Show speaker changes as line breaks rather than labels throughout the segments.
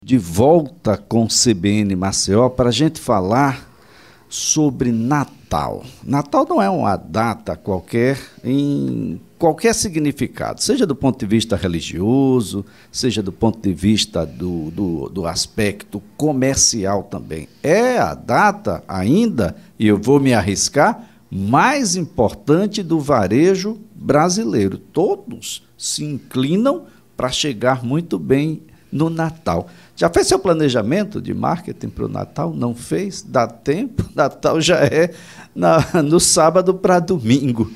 de volta com o CBN Maceió para a gente falar sobre Natal. Natal não é uma data qualquer em qualquer significado, seja do ponto de vista religioso, seja do ponto de vista do aspecto comercial também. É a data ainda, e eu vou me arriscar, mais importante do varejo brasileiro. Todos se inclinam para chegar muito bem no Natal. Já fez seu planejamento de marketing para o Natal? Não fez? Dá tempo? Natal já é no sábado para domingo.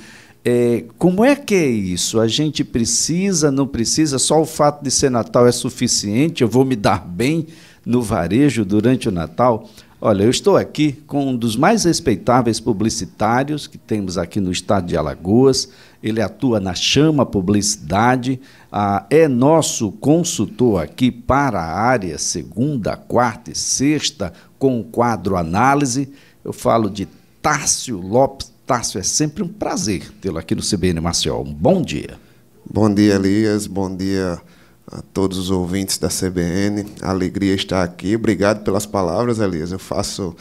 Como é que é isso? A gente precisa, não precisa? Só o fato de ser Natal é suficiente? Eu vou me dar bem no varejo durante o Natal? Olha, eu estou aqui com um dos mais respeitáveis publicitários que temos aqui no estado de Alagoas. Ele atua na Chama Publicidade, é nosso consultor aqui para a área segunda, quarta e sexta, com o quadro Análise. Eu falo de Tássio Lopes. Tássio, é sempre um prazer tê-lo aqui no CBN Maceió. Um bom dia.
Bom dia, Elias. Bom dia a todos os ouvintes da CBN. Alegria estar aqui. Obrigado pelas palavras, Elias. Eu faço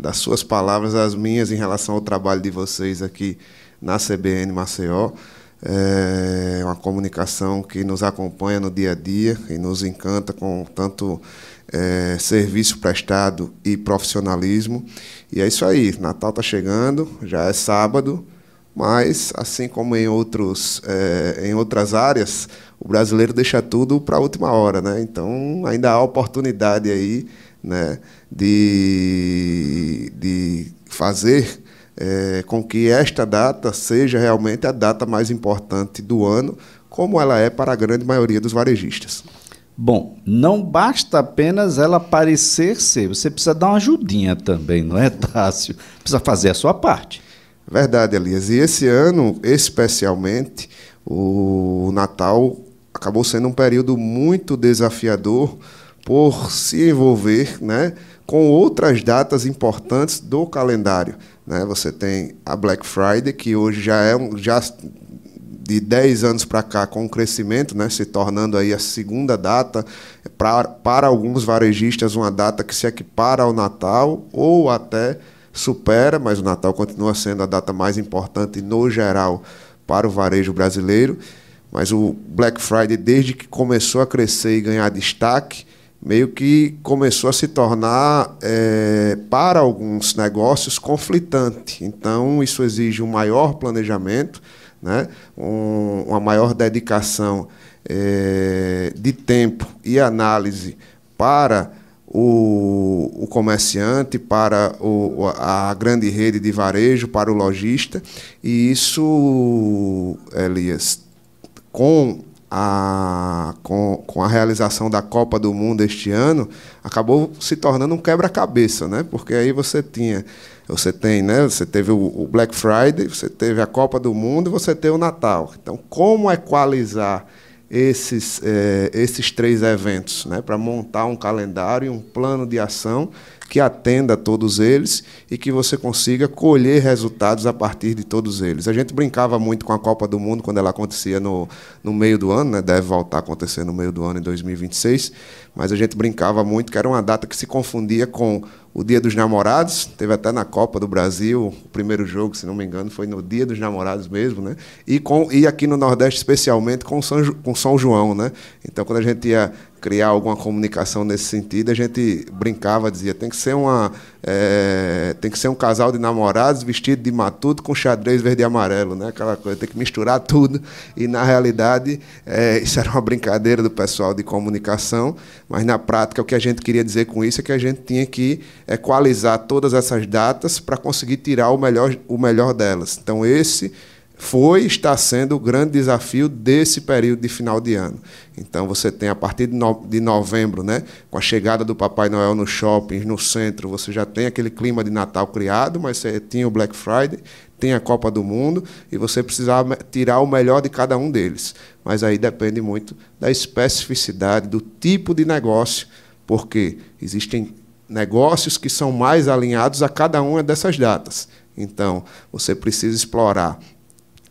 das suas palavras as minhas em relação ao trabalho de vocês aqui na CBN Maceió. É uma comunicação que nos acompanha no dia a dia e nos encanta com tanto serviço prestado e profissionalismo. E é isso aí, Natal está chegando, já é sábado, mas, assim como em outras áreas, o brasileiro deixa tudo para a última hora, né? Então, ainda há oportunidade aí, né, de fazer com que esta data seja realmente a data mais importante do ano, como ela é para a grande maioria dos varejistas.
Bom, não basta apenas ela parecer ser, você precisa dar uma ajudinha também, não é, Tássio? Precisa fazer a sua parte.
Verdade, Elias. E esse ano, especialmente, o Natal acabou sendo um período muito desafiador por se envolver, né, com outras datas importantes do calendário, né? Você tem a Black Friday, que hoje já de 10 anos para cá, com um crescimento, né, se tornando aí a segunda data, para alguns varejistas, uma data que se equipara ao Natal ou até supera, mas o Natal continua sendo a data mais importante no geral para o varejo brasileiro. Mas o Black Friday, desde que começou a crescer e ganhar destaque, meio que começou a se tornar, para alguns negócios, conflitante. Então, isso exige um maior planejamento, né, uma maior dedicação de tempo e análise para o comerciante, para a grande rede de varejo, para o lojista. E isso, Elias, com a realização da Copa do Mundo este ano, acabou se tornando um quebra-cabeça, né? Porque aí você teve o Black Friday, você teve a Copa do Mundo e você tem o Natal. Então, como equalizar esses três eventos, né, para montar um calendário e um plano de ação que atenda a todos eles e que você consiga colher resultados a partir de todos eles. A gente brincava muito com a Copa do Mundo quando ela acontecia no meio do ano, né? Deve voltar a acontecer no meio do ano, em 2026, mas a gente brincava muito que era uma data que se confundia com o Dia dos Namorados. Teve até na Copa do Brasil, o primeiro jogo, se não me engano, foi no Dia dos Namorados mesmo, né? E aqui no Nordeste, especialmente, com São João, né? Então, quando a gente ia criar alguma comunicação nesse sentido, a gente brincava, dizia, tem que ser um casal de namorados vestido de matuto com xadrez verde e amarelo, né? Aquela coisa, tem que misturar tudo. E, na realidade, isso era uma brincadeira do pessoal de comunicação, mas, na prática, o que a gente queria dizer com isso é que a gente tinha que equalizar todas essas datas para conseguir tirar o melhor delas. Então, esse está sendo o grande desafio desse período de final de ano. Então, você tem, a partir de novembro, né, com a chegada do Papai Noel nos shoppings, no centro, você já tem aquele clima de Natal criado, mas você tinha o Black Friday, tem a Copa do Mundo, e você precisava tirar o melhor de cada um deles. Mas aí depende muito da especificidade, do tipo de negócio, porque existem negócios que são mais alinhados a cada uma dessas datas. Então, você precisa explorar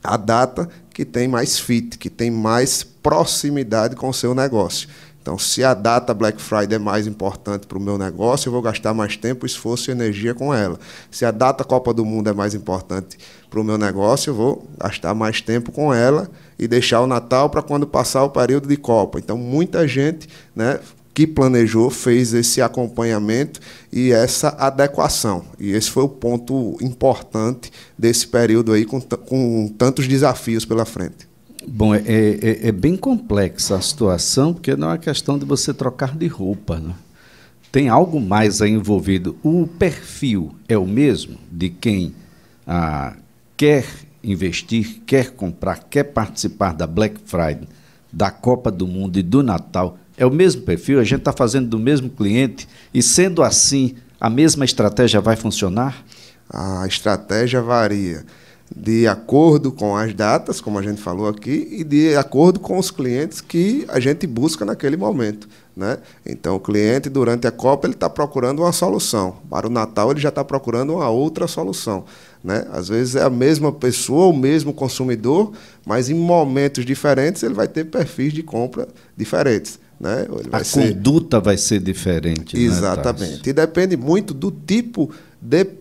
a data que tem mais fit, que tem mais proximidade com o seu negócio. Então, se a data Black Friday é mais importante para o meu negócio, eu vou gastar mais tempo, esforço e energia com ela. Se a data Copa do Mundo é mais importante para o meu negócio, eu vou gastar mais tempo com ela e deixar o Natal para quando passar o período de Copa. Então, muita gente, né, que planejou, fez esse acompanhamento e essa adequação. E esse foi o ponto importante desse período aí, com tantos desafios pela frente.
Bom, é bem complexa a situação, porque não é questão de você trocar de roupa, né? Tem algo mais aí envolvido. O perfil é o mesmo de quem quer investir, quer comprar, quer participar da Black Friday, da Copa do Mundo e do Natal. É o mesmo perfil? A gente está fazendo do mesmo cliente e, sendo assim, a mesma estratégia vai funcionar?
A estratégia varia de acordo com as datas, como a gente falou aqui, e de acordo com os clientes que a gente busca naquele momento, né? Então, o cliente, durante a Copa, ele está procurando uma solução. Para o Natal, ele já está procurando uma outra solução, né? Às vezes é a mesma pessoa, o mesmo consumidor, mas em momentos diferentes ele vai ter perfis de compra diferentes, né?
A conduta vai ser diferente.
Exatamente. Né, e depende muito do tipo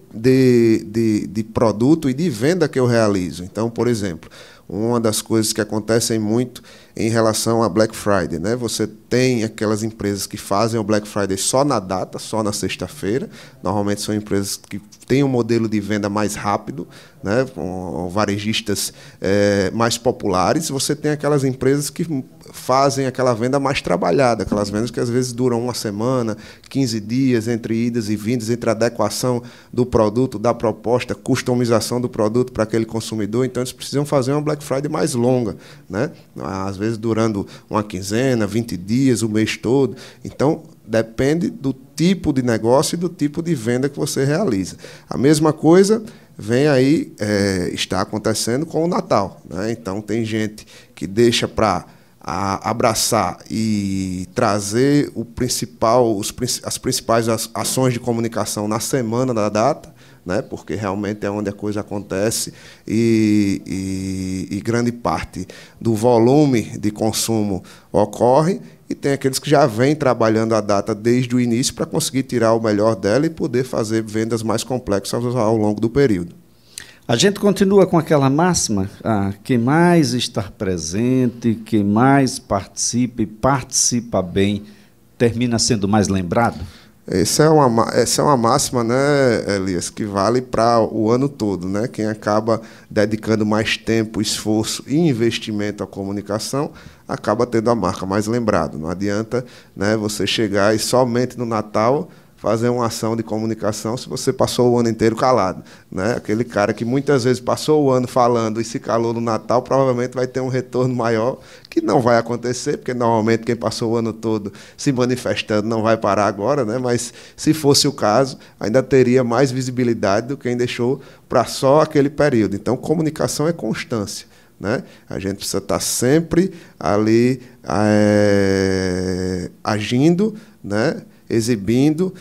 de produto e de venda que eu realizo. Então, por exemplo, uma das coisas que acontecem muito em relação a Black Friday, né? Você tem aquelas empresas que fazem o Black Friday só na data, só na sexta-feira. Normalmente são empresas que têm um modelo de venda mais rápido, né? Com varejistas mais populares. Você tem aquelas empresas que fazem aquela venda mais trabalhada, aquelas vendas que às vezes duram uma semana, 15 dias, entre idas e vindas, entre adequação do produto, da proposta, customização do produto para aquele consumidor. Então, eles precisam fazer uma Black Friday mais longa, né? Às vezes durando uma quinzena, 20 dias, o mês todo. Então, depende do tipo de negócio e do tipo de venda que você realiza. A mesma coisa vem aí, está acontecendo com o Natal, né? Então, tem gente que deixa para abraçar e trazer as principais ações de comunicação na semana da data, né? Porque realmente é onde a coisa acontece e grande parte do volume de consumo ocorre, e tem aqueles que já vêm trabalhando a data desde o início para conseguir tirar o melhor dela e poder fazer vendas mais complexas ao longo do período.
A gente continua com aquela máxima, quem mais está presente, quem mais participa e participa bem, termina sendo mais lembrado?
Essa é uma máxima, né, Elias, que vale para o ano todo, né? Quem acaba dedicando mais tempo, esforço e investimento à comunicação acaba tendo a marca mais lembrada. Não adianta, né, você chegar e somente no Natal fazer uma ação de comunicação se você passou o ano inteiro calado, né? Aquele cara que muitas vezes passou o ano falando e se calou no Natal, provavelmente vai ter um retorno maior, que não vai acontecer, porque normalmente quem passou o ano todo se manifestando não vai parar agora, né? Mas se fosse o caso, ainda teria mais visibilidade do que quem deixou para só aquele período. Então, comunicação é constância, né? A gente precisa estar sempre ali agindo, né? Exibindo,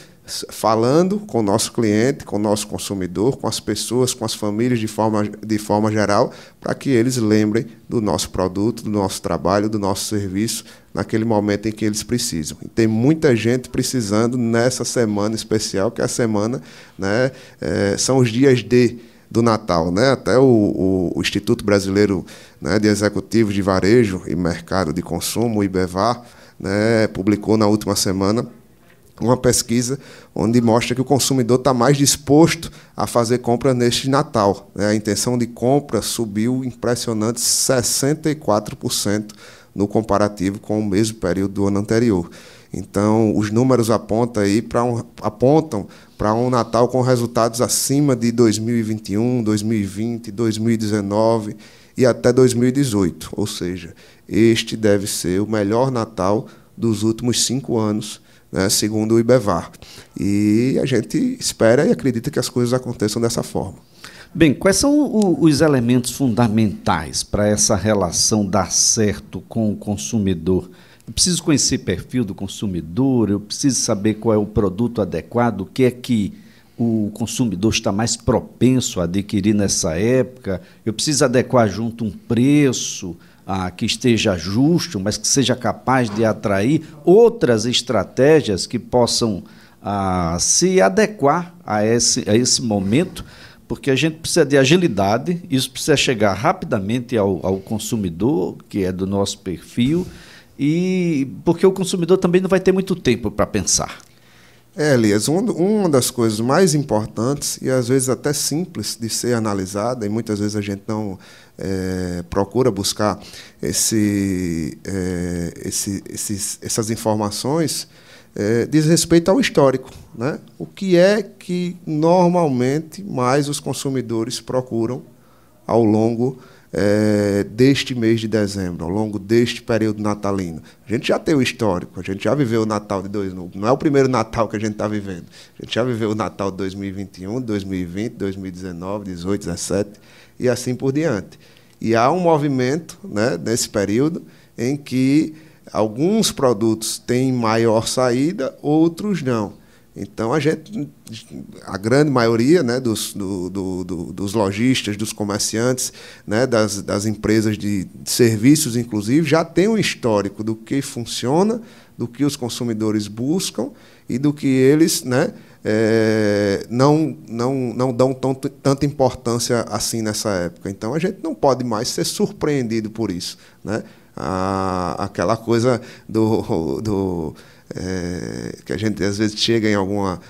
falando com o nosso cliente, com o nosso consumidor, com as pessoas, com as famílias de forma geral, para que eles lembrem do nosso produto, do nosso trabalho, do nosso serviço, naquele momento em que eles precisam. E tem muita gente precisando nessa semana especial, que é a semana, né, são os dias do Natal, né? Até o Instituto Brasileiro, né, de Executivos de Varejo e Mercado de Consumo, o IBEVAR, né, publicou na última semana uma pesquisa onde mostra que o consumidor está mais disposto a fazer compra neste Natal, né? A intenção de compra subiu impressionantes 64% no comparativo com o mesmo período do ano anterior. Então, os números apontam para um Natal com resultados acima de 2021, 2020, 2019 e até 2018. Ou seja, este deve ser o melhor Natal dos últimos 5 anos, né, segundo o IBEVAR. E a gente espera e acredita que as coisas aconteçam dessa forma.
Bem, quais são os elementos fundamentais para essa relação dar certo com o consumidor? Eu preciso conhecer o perfil do consumidor, eu preciso saber qual é o produto adequado, o que é que o consumidor está mais propenso a adquirir nessa época, eu preciso adequar junto um preço, que esteja justo, mas que seja capaz de atrair outras estratégias que possam se adequar a esse momento, porque a gente precisa de agilidade, isso precisa chegar rapidamente ao consumidor, que é do nosso perfil, e porque o consumidor também não vai ter muito tempo para pensar.
Elias, uma das coisas mais importantes e às vezes até simples de ser analisada, e muitas vezes a gente não procura buscar essas informações, diz respeito ao histórico, né? O que é que normalmente mais os consumidores procuram ao longo deste mês de dezembro, ao longo deste período natalino? A gente já tem o histórico, a gente já viveu o Natal de 2000, não é o primeiro Natal que a gente está vivendo, a gente já viveu o Natal de 2021, 2020, 2019, 18, 17 e assim por diante. E há um movimento, né, nesse período em que alguns produtos têm maior saída, outros não. Então, a grande maioria, né, dos lojistas, dos comerciantes, né, das empresas de serviços, inclusive, já tem um histórico do que funciona, do que os consumidores buscam e do que eles, né, não dão tanta importância assim nessa época. Então, a gente não pode mais ser surpreendido por isso, né? Aquela coisa que a gente às vezes chega em alguma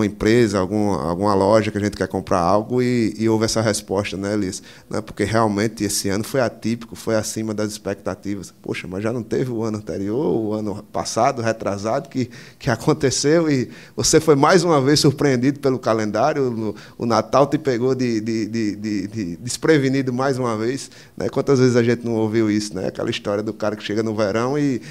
empresa, alguma loja que a gente quer comprar algo e ouve essa resposta, né, Elias? Né? Porque realmente esse ano foi atípico, foi acima das expectativas. Poxa, mas já não teve o ano anterior, o ano passado, retrasado, que aconteceu e você foi mais uma vez surpreendido pelo calendário, o Natal te pegou de desprevenido mais uma vez, né? Quantas vezes a gente não ouviu isso, né? Aquela história do cara que chega no verão e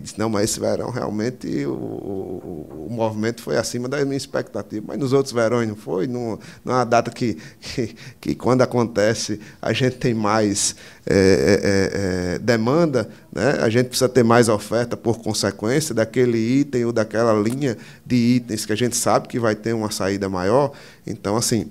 diz, não, mas esse verão realmente o movimento foi acima da minha expectativa, mas nos outros verões não foi, não é uma data que quando acontece a gente tem mais demanda, né? A gente precisa ter mais oferta por consequência daquele item ou daquela linha de itens que a gente sabe que vai ter uma saída maior. Então, assim,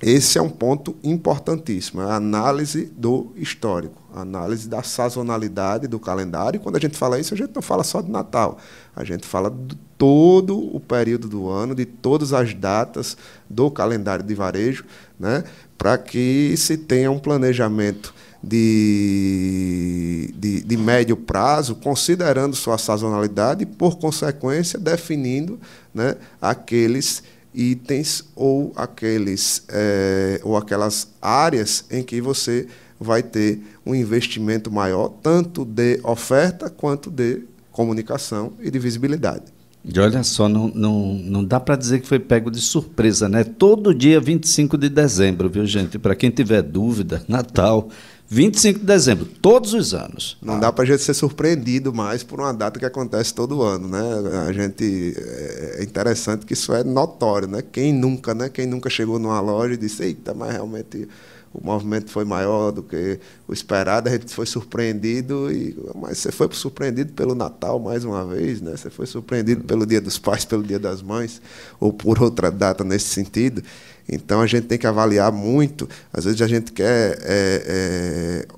esse é um ponto importantíssimo, a análise do histórico, a análise da sazonalidade do calendário. E quando a gente fala isso, a gente não fala só de Natal, a gente fala de todo o período do ano, de todas as datas do calendário de varejo, né, para que se tenha um planejamento de médio prazo, considerando sua sazonalidade e, por consequência, definindo, né, aqueles itens ou aquelas áreas em que você vai ter um investimento maior, tanto de oferta quanto de comunicação e de visibilidade.
E olha só, não dá para dizer que foi pego de surpresa, né? Todo dia 25 de dezembro, viu, gente? Para quem tiver dúvida, Natal, 25 de dezembro, todos os anos.
Não dá para a gente ser surpreendido mais por uma data que acontece todo ano, né? É interessante que isso é notório, né? Quem nunca chegou numa loja e disse, eita, mas realmente o movimento foi maior do que o esperado, a gente foi surpreendido, mas você foi surpreendido pelo Natal mais uma vez, né? Você foi surpreendido pelo Dia dos Pais, pelo Dia das Mães, ou por outra data nesse sentido. Então, a gente tem que avaliar muito. Às vezes, a gente quer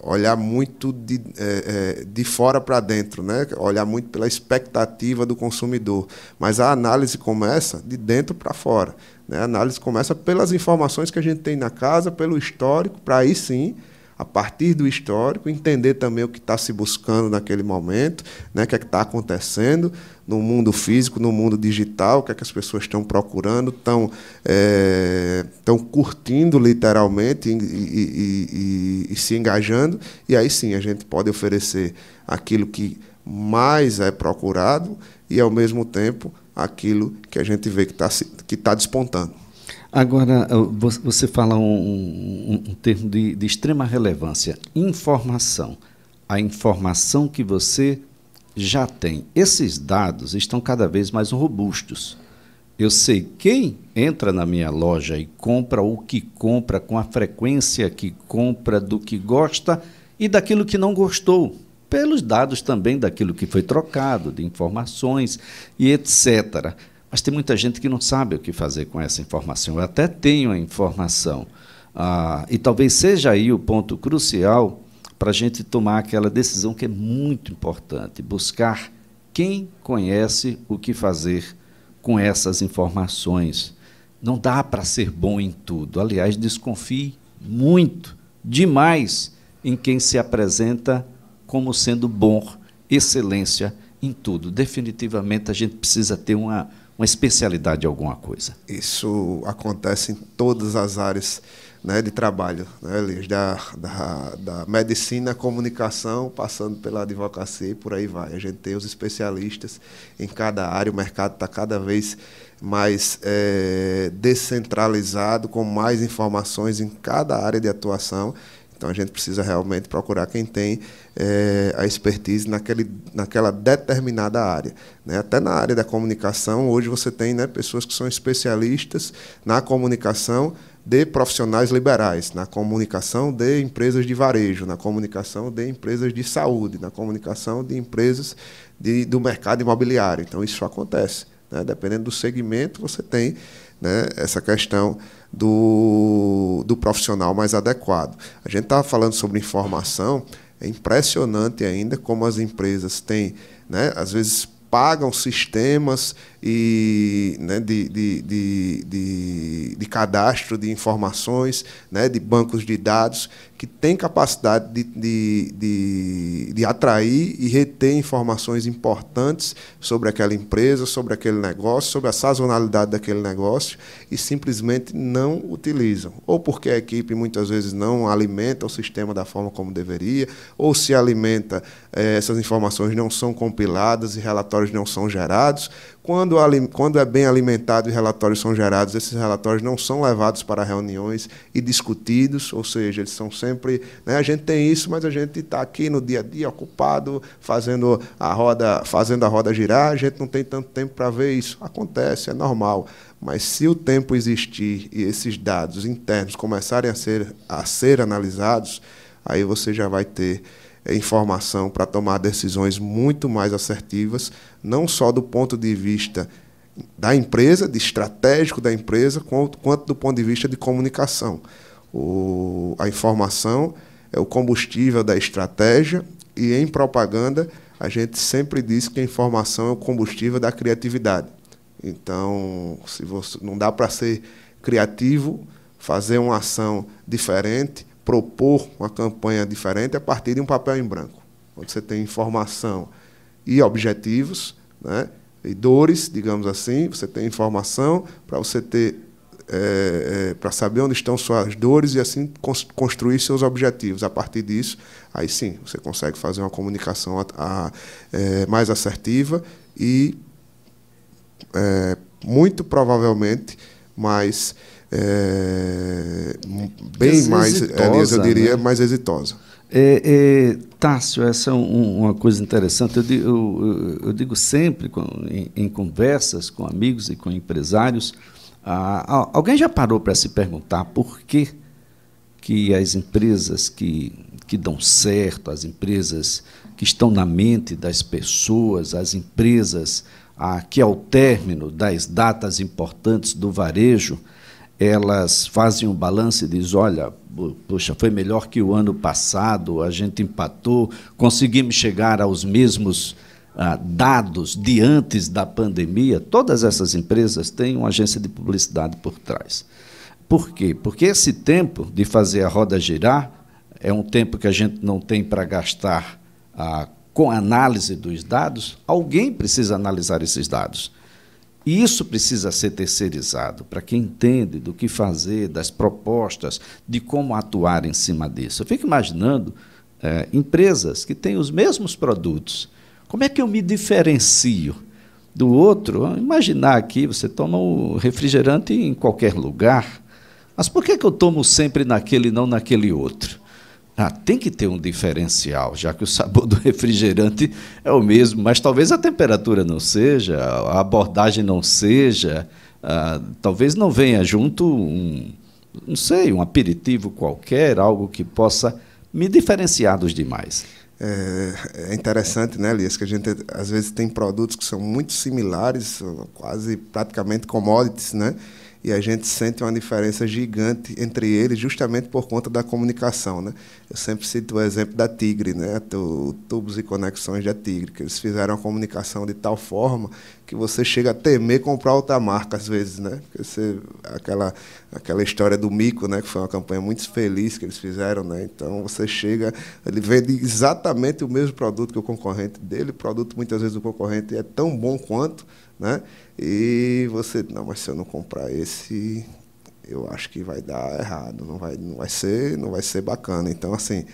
olhar muito de fora para dentro, né? Olhar muito pela expectativa do consumidor. Mas a análise começa de dentro para fora, né? A análise começa pelas informações que a gente tem na casa, pelo histórico, para aí sim, a partir do histórico, entender também o que está se buscando naquele momento, né? O que é que está acontecendo no mundo físico, no mundo digital, o que é que as pessoas estão procurando, estão curtindo literalmente e se engajando, e aí sim a gente pode oferecer aquilo que mais é procurado e, ao mesmo tempo, aquilo que a gente vê que está despontando.
Agora, você fala um termo de extrema relevância, informação. A informação que você já tem. Esses dados estão cada vez mais robustos. Eu sei quem entra na minha loja e compra o que compra, com a frequência que compra, do que gosta e daquilo que não gostou, pelos dados também daquilo que foi trocado, de informações e etc. Mas tem muita gente que não sabe o que fazer com essa informação. Eu até tenho a informação. E talvez seja aí o ponto crucial, para a gente tomar aquela decisão que é muito importante, buscar quem conhece o que fazer com essas informações. Não dá para ser bom em tudo. Aliás, desconfie muito, demais, em quem se apresenta como sendo bom, excelência em tudo. Definitivamente, a gente precisa ter uma especialidade em alguma coisa.
Isso acontece em todas as áreas, né, de trabalho, né, Elias? Da medicina à comunicação, passando pela advocacia e por aí vai. A gente tem os especialistas em cada área, o mercado está cada vez mais descentralizado, com mais informações em cada área de atuação. Então, a gente precisa realmente procurar quem tem a expertise naquela determinada área, né? Até na área da comunicação, hoje você tem, né, pessoas que são especialistas na comunicação de profissionais liberais, na comunicação de empresas de varejo, na comunicação de empresas de saúde, na comunicação de empresas do mercado imobiliário. Então, isso acontece, né? Dependendo do segmento, você tem, né, essa questão do profissional mais adequado. A gente estava falando sobre informação, é impressionante ainda como as empresas têm, né, às vezes pagam sistemas né, de cadastro de informações, né, de bancos de dados, que têm capacidade de atrair e reter informações importantes sobre aquela empresa, sobre aquele negócio, sobre a sazonalidade daquele negócio, e simplesmente não utilizam. Ou porque a equipe muitas vezes não alimenta o sistema da forma como deveria, ou se alimenta, essas informações não são compiladas e relatórios não são gerados. Quando é bem alimentado e relatórios são gerados, esses relatórios não são levados para reuniões e discutidos, ou seja, eles são sempre, né, a gente tem isso, mas a gente está aqui no dia a dia ocupado, fazendo a roda girar, a gente não tem tanto tempo para ver isso. Acontece, é normal. Mas se o tempo existir e esses dados internos começarem a ser analisados, aí você já vai ter informação para tomar decisões muito mais assertivas, não só do ponto de vista da empresa, de estratégico da empresa, quanto do ponto de vista de comunicação. A informação é o combustível da estratégia, e em propaganda a gente sempre diz que a informação é o combustível da criatividade. Então, não dá para ser criativo, fazer uma ação diferente, propor uma campanha diferente a partir de um papel em branco, onde você tem informação e objetivos, né, e dores, digamos assim. Você tem informação para você ter, para saber onde estão suas dores e assim construir seus objetivos. A partir disso, aí sim, você consegue fazer uma comunicação mais assertiva e, muito provavelmente, mais bem mais, Elias, eu diria, né, mais exitosa.
Tássio, essa é uma coisa interessante. Eu digo sempre, em conversas com amigos e com empresários, alguém já parou para se perguntar por que as empresas que dão certo, as empresas que estão na mente das pessoas, as empresas que, ao término das datas importantes do varejo, elas fazem um balanço e dizem: olha, poxa, foi melhor que o ano passado, a gente empatou, conseguimos chegar aos mesmos dados de antes da pandemia. Todas essas empresas têm uma agência de publicidade por trás. Por quê? Porque esse tempo de fazer a roda girar é um tempo que a gente não tem para gastar com a análise dos dados. Alguém precisa analisar esses dados. E isso precisa ser terceirizado para quem entende do que fazer, das propostas, de como atuar em cima disso. Eu fico imaginando empresas que têm os mesmos produtos. Como é que eu me diferencio do outro? Imaginar aqui, você toma um refrigerante em qualquer lugar, mas por que eu tomo sempre naquele e não naquele outro? Tem que ter um diferencial, já que o sabor do refrigerante é o mesmo, mas talvez a temperatura não seja, a abordagem não seja, talvez não venha junto não sei, um aperitivo qualquer, algo que possa me diferenciar dos demais.
É interessante, né, Elias, que a gente às vezes tem produtos que são muito similares, quase praticamente commodities, né? e a gente sente uma diferença gigante entre eles, justamente por conta da comunicação, né? Eu sempre cito o exemplo da Tigre, né? Tubos e Conexões da Tigre, que eles fizeram a comunicação de tal forma que você chega a temer comprar outra marca às vezes, né? Aquela história do mico, né? Que foi uma campanha muito feliz que eles fizeram, né? Então você chega, ele vende exatamente o mesmo produto que o concorrente dele, o produto muitas vezes do concorrente é tão bom quanto, né? E você, não, mas se eu não comprar esse, eu acho que vai dar errado, não vai ser bacana. Então, assim,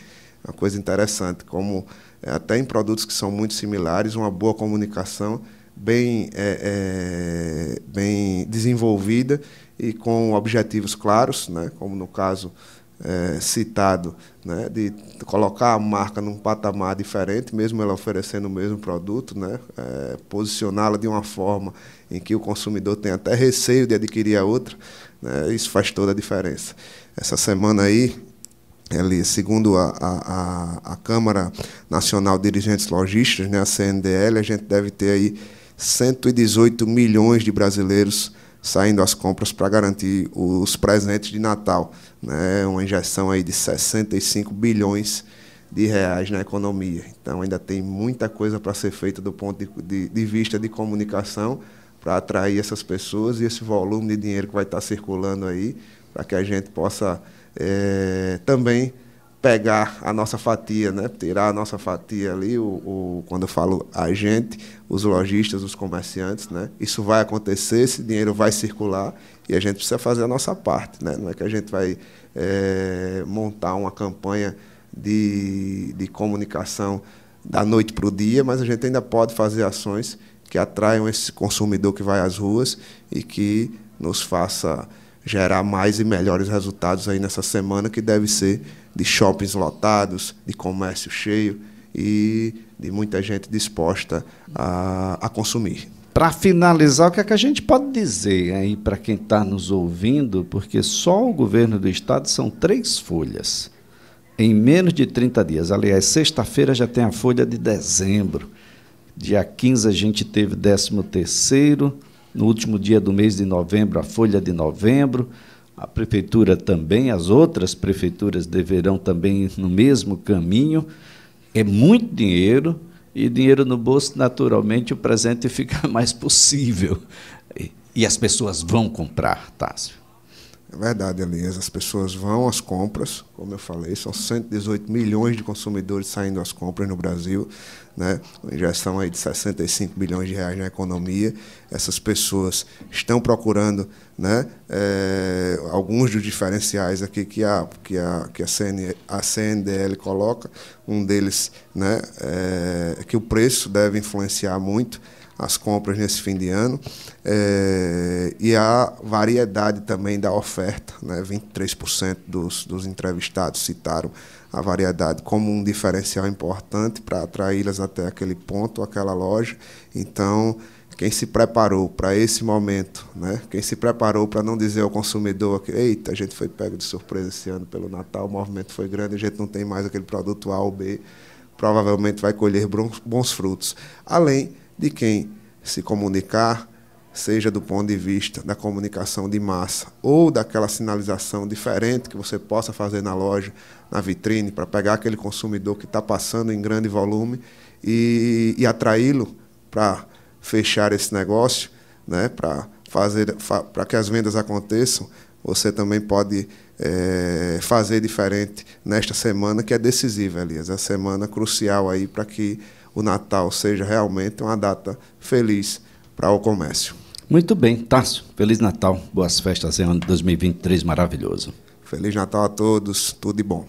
uma coisa interessante, como até em produtos que são muito similares, uma boa comunicação bem desenvolvida e com objetivos claros, né? Como no caso citado, né? De colocar a marca num patamar diferente, mesmo ela oferecendo o mesmo produto, né? Posicioná-la de uma forma em que o consumidor tem até receio de adquirir a outra, né? Isso faz toda a diferença. Essa semana aí, segundo a Câmara Nacional de Dirigentes Lojistas, né, a CNDL, a gente deve ter aí 118 milhões de brasileiros saindo às compras para garantir os presentes de Natal, né, uma injeção aí de 65 bilhões de reais na economia. Então, ainda tem muita coisa para ser feita do ponto de vista de comunicação para atrair essas pessoas e esse volume de dinheiro que vai estar circulando aí, para que a gente possa também pegar a nossa fatia, né? Tirar a nossa fatia ali, quando eu falo a gente, os lojistas, os comerciantes, né? Isso vai acontecer, esse dinheiro vai circular e a gente precisa fazer a nossa parte, né? Não é que a gente vai montar uma campanha de comunicação da noite para o dia, mas a gente ainda pode fazer ações que atraiam esse consumidor que vai às ruas e que nos faça gerar mais e melhores resultados aí nessa semana, que deve ser de shoppings lotados, de comércio cheio e de muita gente disposta a consumir.
Para finalizar, o que é que a gente pode dizer aí para quem está nos ouvindo, porque só o governo do estado são 3 folhas, em menos de 30 dias. Aliás, sexta-feira já tem a folha de dezembro, dia 15 a gente teve 13º, no último dia do mês de novembro, a folha de novembro, a prefeitura também, as outras prefeituras deverão também ir no mesmo caminho. É muito dinheiro, e dinheiro no bolso, naturalmente, o presente fica mais possível. E as pessoas vão comprar, Tássio.
É verdade, Elias, as pessoas vão às compras, como eu falei, são 118 milhões de consumidores saindo às compras no Brasil, né? Uma injeção aí de 65 bilhões de reais na economia. Essas pessoas estão procurando, né, alguns dos diferenciais aqui que a CNDL coloca. Um deles, né, é que o preço deve influenciar muito as compras nesse fim de ano, e a variedade também da oferta, né? 23% dos entrevistados citaram a variedade como um diferencial importante para atraí-las até aquele ponto, aquela loja. Então, quem se preparou para esse momento, né? Quem se preparou para não dizer ao consumidor que, eita, a gente foi pego de surpresa esse ano pelo Natal, o movimento foi grande, a gente não tem mais aquele produto A ou B, provavelmente vai colher bons frutos. Além de quem se comunicar, seja do ponto de vista da comunicação de massa ou daquela sinalização diferente que você possa fazer na loja, na vitrine, para pegar aquele consumidor que está passando em grande volume e atraí-lo para fechar esse negócio, né, para que as vendas aconteçam. Você também pode fazer diferente nesta semana, que é decisiva, Elias. É a semana crucial aí para que o Natal seja realmente uma data feliz para o comércio.
Muito bem, Tássio. Feliz Natal, boas festas em ano 2023 maravilhoso.
Feliz Natal a todos, tudo de bom.